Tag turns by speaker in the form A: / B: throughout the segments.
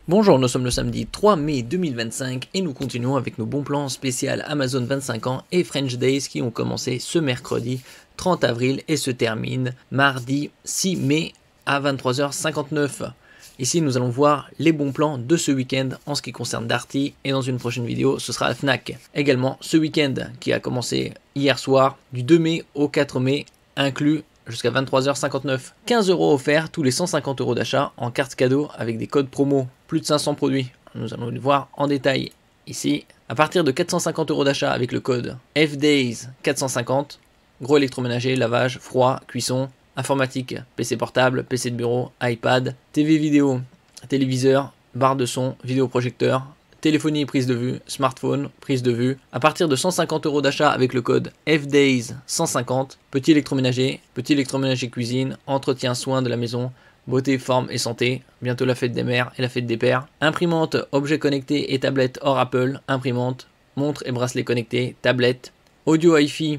A: Bonjour, nous sommes le samedi 3 mai 2025 et nous continuons avec nos bons plans spécial Amazon 25 ans et French Days qui ont commencé ce mercredi 30 avril et se terminent mardi 6 mai à 23h59. Ici nous allons voir les bons plans de ce week-end en ce qui concerne Darty et dans une prochaine vidéo ce sera la Fnac. Également ce week-end qui a commencé hier soir du 2 mai au 4 mai inclus jusqu'à 23h59. 15 € offerts tous les 150 € d'achat en carte cadeau avec des codes promo. Plus de 500 produits. Nous allons le voir en détail ici. À partir de 450 € d'achat avec le code FDAYS 450, gros électroménager, lavage, froid, cuisson, informatique, PC portable, PC de bureau, iPad, TV vidéo, téléviseur, barre de son, vidéoprojecteur, téléphonie et prise de vue, smartphone, prise de vue. À partir de 150 € d'achat avec le code FDAYS 150, petit électroménager cuisine, entretien, soins de la maison, beauté, forme et santé, bientôt la fête des mères et la fête des pères. Imprimante, objets connectés et tablettes hors Apple, imprimante, montre et bracelet connectés, tablette, audio hi-fi,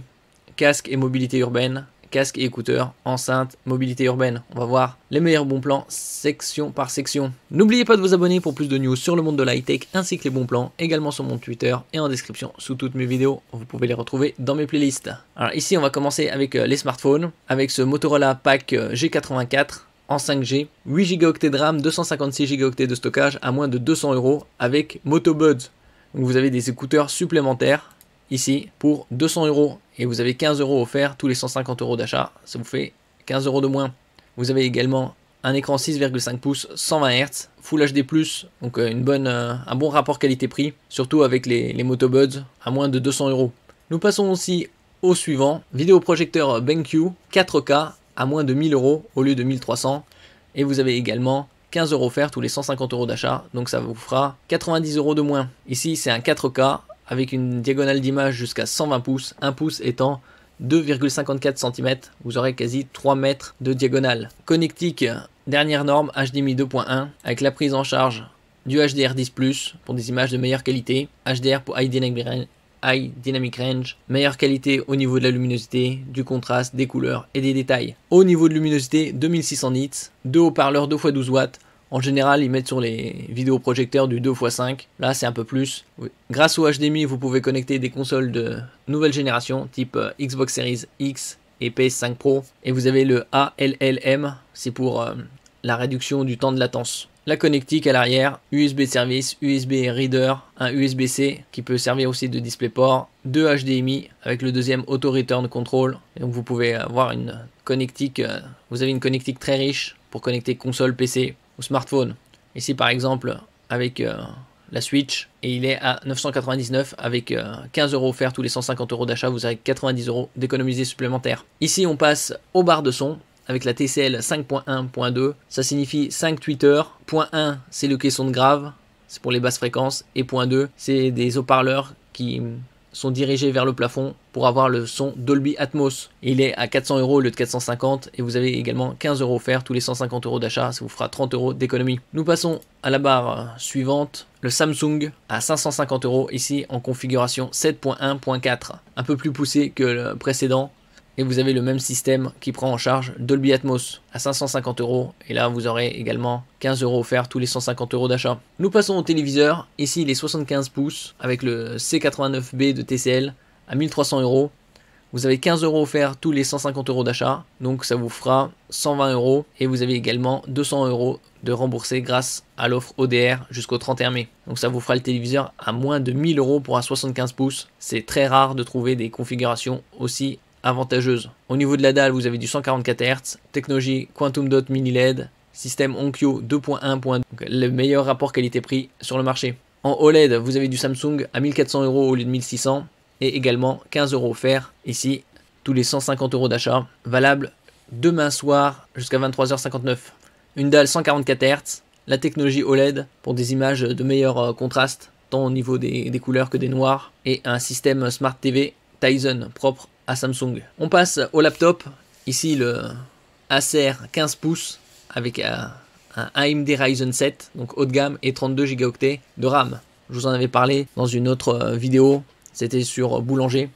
A: casque et mobilité urbaine, casque et écouteurs, enceinte, mobilité urbaine. On va voir les meilleurs bons plans section par section. N'oubliez pas de vous abonner pour plus de news sur le monde de la high-tech ainsi que les bons plans, également sur mon Twitter et en description sous toutes mes vidéos. Vous pouvez les retrouver dans mes playlists. Alors ici on va commencer avec les smartphones, avec ce Motorola Pack G84 en 5G, 8 Go de RAM, 256 Go de stockage à moins de 200 € avec MotoBuds. Donc vous avez des écouteurs supplémentaires ici pour 200 € et vous avez 15 € offerts tous les 150 € d'achat, ça vous fait 15 € de moins. Vous avez également un écran 6,5 pouces 120 Hz, Full HD+, donc un bon rapport qualité-prix, surtout avec les MotoBuds à moins de 200 €. Nous passons aussi au suivant, vidéoprojecteur BenQ 4K à moins de 1000 € au lieu de 1300 et vous avez également 15 € offerts tous les 150 € d'achat, donc ça vous fera 90 € de moins. Ici c'est un 4K avec une diagonale d'image jusqu'à 120 pouces, 1 pouce étant 2,54 cm, vous aurez quasi 3 mètres de diagonale. Connectique, dernière norme HDMI 2.1 avec la prise en charge du HDR10+, pour des images de meilleure qualité, HDR pour High Dynamic Range, meilleure qualité au niveau de la luminosité, du contraste, des couleurs et des détails. Au niveau de luminosité, 2600 nits, 2 haut-parleurs 2x12 watts. En général, ils mettent sur les vidéoprojecteurs du 2x5. Là, c'est un peu plus. Oui. Grâce au HDMI, vous pouvez connecter des consoles de nouvelle génération, type Xbox Series X et PS5 Pro. Et vous avez le ALLM, c'est pour la réduction du temps de latence. La connectique à l'arrière, USB service, USB reader, un USB-C qui peut servir aussi de DisplayPort, 2 HDMI avec le deuxième Auto Return Control. Et donc vous pouvez avoir une connectique, vous avez une connectique très riche pour connecter console, PC ou smartphone. Ici par exemple avec la Switch et il est à 999 avec 15 € offerts tous les 150 € d'achat, vous avez 90 € d'économisés supplémentaires. Ici on passe aux barres de son avec la TCL 5.1.2, ça signifie 5 tweeters. Point 1 c'est le caisson de grave, c'est pour les basses fréquences, et point 2 c'est des haut-parleurs qui sont dirigés vers le plafond pour avoir le son Dolby Atmos. Il est à 400 € au lieu de 450 et vous avez également 15 € offerts tous les 150 € d'achat, ça vous fera 30 € d'économie. Nous passons à la barre suivante, le Samsung à 550 € ici en configuration 7.1.4, un peu plus poussé que le précédent. Et vous avez le même système qui prend en charge Dolby Atmos à 550 € et là vous aurez également 15 € offerts tous les 150 € d'achat. Nous passons au téléviseur, ici il est 75 pouces avec le C89B de TCL à 1300 €. Vous avez 15 € offerts tous les 150 € d'achat, donc ça vous fera 120 € et vous avez également 200 € de remboursés grâce à l'offre ODR jusqu'au 31 mai. Donc ça vous fera le téléviseur à moins de 1000 € pour un 75 pouces. C'est très rare de trouver des configurations aussi avantageuse. Au niveau de la dalle, vous avez du 144 Hz, technologie Quantum Dot Mini LED, système Onkyo 2.1.2, le meilleur rapport qualité-prix sur le marché. En OLED, vous avez du Samsung à 1400 € au lieu de 1600 et également 15 € offerts ici tous les 150 € d'achat, valable demain soir jusqu'à 23h59. Une dalle 144 Hz, la technologie OLED pour des images de meilleur contraste, tant au niveau des couleurs que des noirs, et un système Smart TV Tizen propre à Samsung. On passe au laptop, ici le Acer 15 pouces avec un AMD Ryzen 7, donc haut de gamme et 32 Go de RAM. Je vous en avais parlé dans une autre vidéo, c'était sur Boulanger.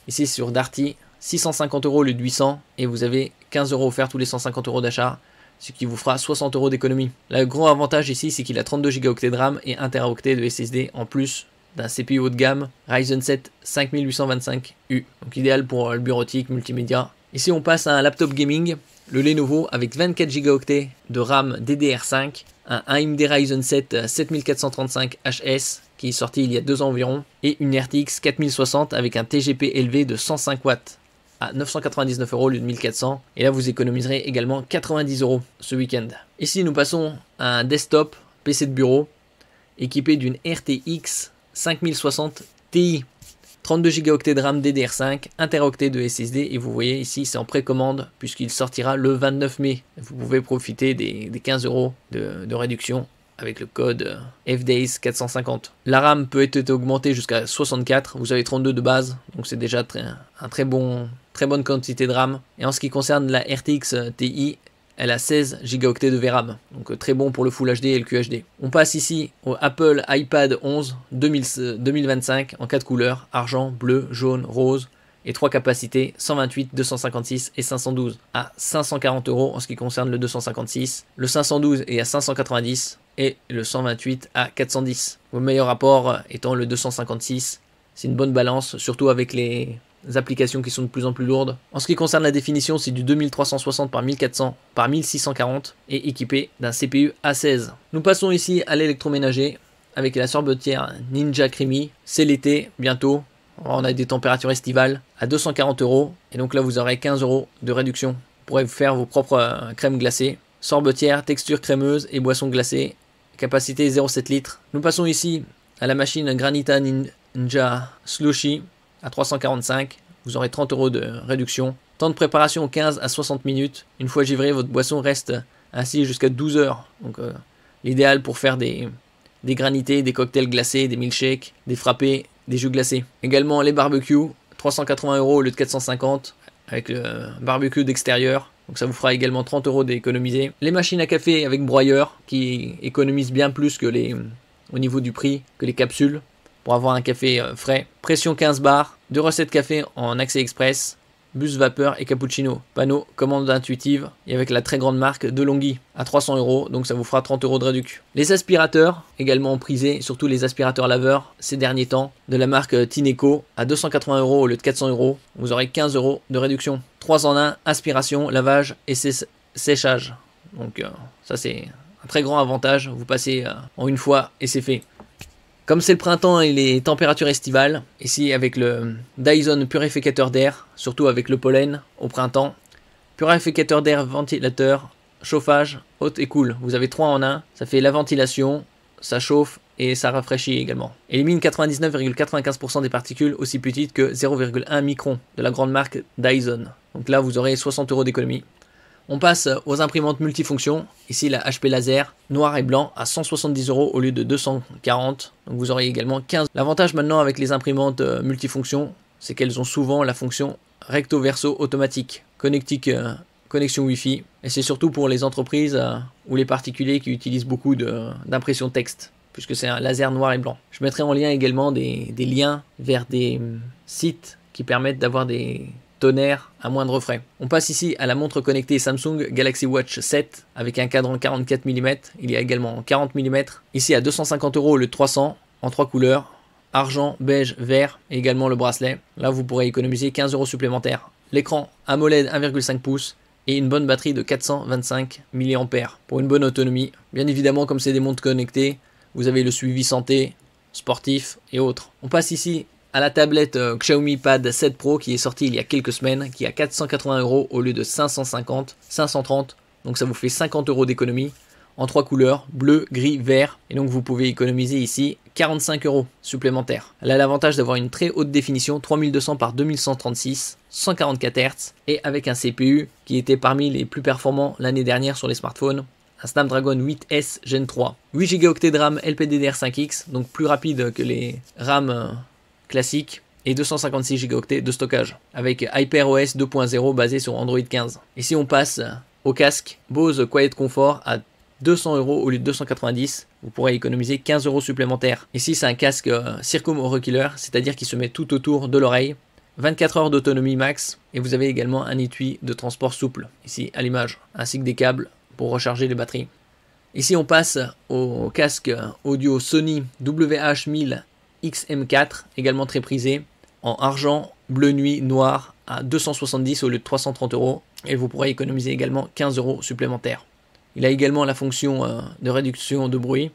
A: Ici sur Darty, 650 € au lieu de 800 et vous avez 15 € offerts tous les 150 € d'achat. ce qui vous fera 60 € d'économie. Le gros avantage ici, c'est qu'il a 32 Go de RAM et 1 Teraoctet de SSD en plus d'un CPU haut de gamme Ryzen 7 5825U, donc idéal pour le bureautique, multimédia. Ici on passe à un laptop gaming, le Lenovo avec 24 Go de RAM DDR5, un AMD Ryzen 7 7435HS qui est sorti il y a 2 ans environ, et une RTX 4060 avec un TGP élevé de 105 watts à 999 € au lieu de 1400, et là vous économiserez également 90 € ce week-end. Ici nous passons à un desktop PC de bureau équipé d'une RTX 5060 Ti, 32 Go de RAM DDR5, 1 Teraoctet de SSD, et vous voyez ici c'est en précommande puisqu'il sortira le 29 mai. Vous pouvez profiter des 15 € de réduction avec le code FDAYS450. La RAM peut être augmentée jusqu'à 64, vous avez 32 de base, donc c'est déjà très bonne quantité de RAM. Et en ce qui concerne la RTX Ti, elle a 16 Go de VRAM, donc très bon pour le Full HD et le QHD. On passe ici au Apple iPad 11 2025 en 4 couleurs, argent, bleu, jaune, rose, et 3 capacités, 128, 256 et 512, à 540 € en ce qui concerne le 256. Le 512 est à 590 et le 128 à 410. Le meilleur rapport étant le 256. C'est une bonne balance, surtout avec les applications qui sont de plus en plus lourdes. En ce qui concerne la définition, c'est du 2360 par 1400 par 1640 et équipé d'un CPU A16. Nous passons ici à l'électroménager avec la sorbetière Ninja Creamy. C'est l'été, bientôt. On a des températures estivales à 240 € et donc là vous aurez 15 € de réduction. Vous pourrez vous faire vos propres crèmes glacées. Sorbetière, texture crémeuse et boisson glacée. Capacité 0,7 litres. Nous passons ici à la machine Granita Ninja Slushy à 345. Vous aurez 30 € de réduction. Temps de préparation 15 à 60 minutes. Une fois givré, votre boisson reste ainsi jusqu'à 12 heures. Donc l'idéal pour faire des granités, des cocktails glacés, des milkshakes, des frappés, des jus glacés. Également les barbecues, 380 € au lieu de 450 avec le barbecue d'extérieur. Donc ça vous fera également 30 € d'économiser. Les machines à café avec broyeur qui économisent bien plus que au niveau du prix que les capsules pour avoir un café frais. Pression 15 bars, 2 recettes café en accès express, bus vapeur et cappuccino. Panneau, commande intuitive et avec la très grande marque DeLonghi à 300 €, donc ça vous fera 30 € de réduction. Les aspirateurs, également prisés, surtout les aspirateurs laveurs ces derniers temps, de la marque Tineco à 280 € au lieu de 400 €, vous aurez 15 € de réduction. 3 en 1, aspiration, lavage et séchage. Donc ça c'est un très grand avantage, vous passez en une fois et c'est fait. Comme c'est le printemps et les températures estivales, ici avec le Dyson purificateur d'air, surtout avec le pollen au printemps, purificateur d'air, ventilateur, chauffage, haute et cool. Vous avez 3 en 1, ça fait la ventilation, ça chauffe et ça rafraîchit également. Élimine 99,95% des particules aussi petites que 0,1 micron de la grande marque Dyson. Donc là vous aurez 60 € d'économie. On passe aux imprimantes multifonctions. Ici la HP Laser noir et blanc à 170 € au lieu de 240. Donc vous aurez également 15. L'avantage maintenant avec les imprimantes multifonctions, c'est qu'elles ont souvent la fonction recto verso automatique, connexion Wi-Fi. Et c'est surtout pour les entreprises ou les particuliers qui utilisent beaucoup d'impression texte, puisque c'est un laser noir et blanc. Je mettrai en lien également des liens vers des sites qui permettent d'avoir des tonnerre à moindre frais. On passe ici à la montre connectée Samsung Galaxy Watch 7 avec un cadran 44 mm. Il y a également 40 mm. Ici à 250 € au lieu de 300 en 3 couleurs. Argent, beige, vert et également le bracelet. Là vous pourrez économiser 15 € supplémentaires. L'écran AMOLED 1,5 pouces et une bonne batterie de 425 mAh pour une bonne autonomie. Bien évidemment comme c'est des montres connectées, vous avez le suivi santé, sportif et autres. On passe ici à la tablette Xiaomi Pad 7 Pro qui est sortie il y a quelques semaines, qui a 480 € au lieu de 530. Donc ça vous fait 50 € d'économie en 3 couleurs, bleu, gris, vert. Et donc vous pouvez économiser ici 45 € supplémentaires. Elle a l'avantage d'avoir une très haute définition, 3200 par 2136, 144 Hz, et avec un CPU qui était parmi les plus performants l'année dernière sur les smartphones. Un Snapdragon 8S Gen 3. 8 Go de RAM LPDDR5X, donc plus rapide que les RAM classique, et 256 Go de stockage avec HyperOS 2.0 basé sur Android 15. Ici on passe au casque Bose Quiet Comfort à 200 € au lieu de 290. Vous pourrez économiser 15 € supplémentaires. Ici c'est un casque circumauriculaire, c'est-à-dire qu'il se met tout autour de l'oreille. 24 heures d'autonomie max et vous avez également un étui de transport souple ici à l'image, ainsi que des câbles pour recharger les batteries. Ici on passe au casque audio Sony WH-1000 XM4, également très prisé, en argent, bleu nuit, noir, à 270 au lieu de 330 €, et vous pourrez économiser également 15 € supplémentaires. Il a également la fonction de réduction de bruit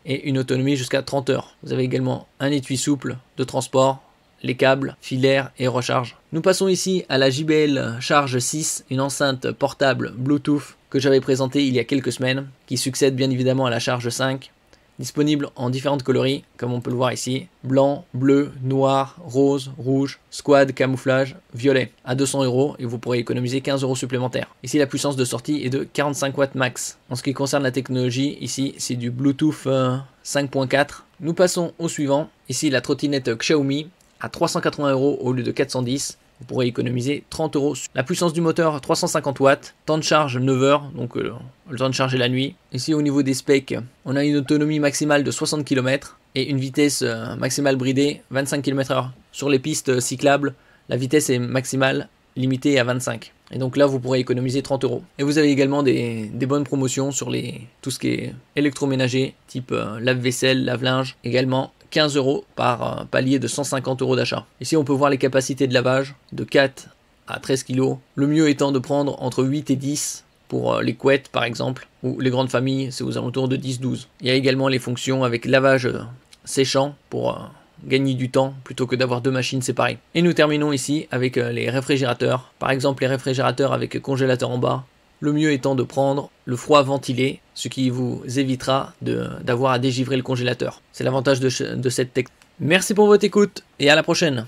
A: et une autonomie jusqu'à 30 heures. Vous avez également un étui souple de transport, les câbles, filaires et recharge. Nous passons ici à la JBL Charge 6, une enceinte portable Bluetooth que j'avais présentée il y a quelques semaines, qui succède bien évidemment à la Charge 5, disponible en différentes coloris, comme on peut le voir ici, blanc, bleu, noir, rose, rouge, squad, camouflage, violet, à 200 € et vous pourrez économiser 15 € supplémentaires. Ici la puissance de sortie est de 45 watts max. En ce qui concerne la technologie, ici c'est du Bluetooth 5.4. Nous passons au suivant, ici la trottinette Xiaomi, à 380 € au lieu de 410, vous pourrez économiser 30 €. La puissance du moteur 350 watts, temps de charge 9 heures, donc le temps de charger la nuit. Ici au niveau des specs, on a une autonomie maximale de 60 km et une vitesse maximale bridée 25 km/h. Sur les pistes cyclables, la vitesse est maximale limitée à 25. Et donc là vous pourrez économiser 30 €. Et vous avez également des bonnes promotions sur tout ce qui est électroménager, type lave-vaisselle, lave-linge, également 15 € par palier de 150 € d'achat. Ici on peut voir les capacités de lavage de 4 à 13 kg. Le mieux étant de prendre entre 8 et 10 pour les couettes par exemple, ou les grandes familles c'est aux alentours de 10-12. Il y a également les fonctions avec lavage séchant pour gagner du temps plutôt que d'avoir deux machines séparées. Et nous terminons ici avec les réfrigérateurs. Par exemple les réfrigérateurs avec congélateur en bas. Le mieux étant de prendre le froid ventilé, ce qui vous évitera d'avoir à dégivrer le congélateur. C'est l'avantage de cette technique. Merci pour votre écoute et à la prochaine.